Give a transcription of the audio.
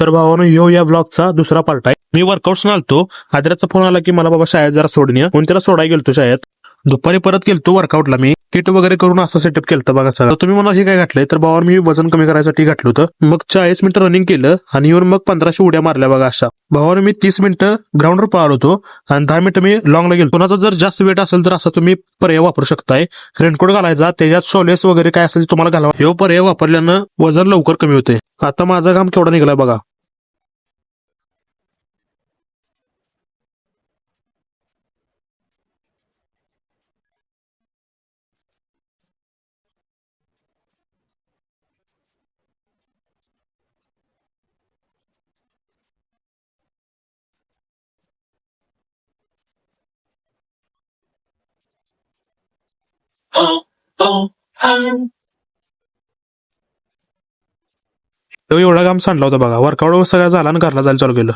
तर भावानं या ब्लॉगचा दुसरा पार्ट आहे. मी वर्कआउट आलतो, आद्राचा फोन आला की मला बाबा शाळेत जरा सोडून या, म्हणून त्याला सोडायला गेलतो शाळेत. दुपारी परत गेलतो वर्कआउटला. मी किट वगैरे करून असं सेटअप केलं बघा सगळं. तुम्ही मला हे काय घातलंय, तर भावावर मी वजन कमी करायसाठी घातलं होतं. मग 40 मिनिटं रनिंग केलं आणि येऊन मग 1500 उड्या मारल्या बघा अशा. भावावर मी 30 मिनिटं ग्राउंडवर पळालो होतो आणि 10 मिनिटं मी लॉंगला गेलो. कोणाचा जर जास्त वेट असेल तर असं तुम्ही पर्याय वापरू शकताय. रेनकोट घालायचा, त्याच्यात सोलेस वगैरे काय असेल तुम्हाला घालावा. हे पर्याय वापरल्यानं वजन लवकर कमी होते. आता माझा घाम केवढा निघालाय बघा. एवढा घाम सांडला होता बघा. वर्कआउट सगळा झाला आणि घरला जायला चालू केलं.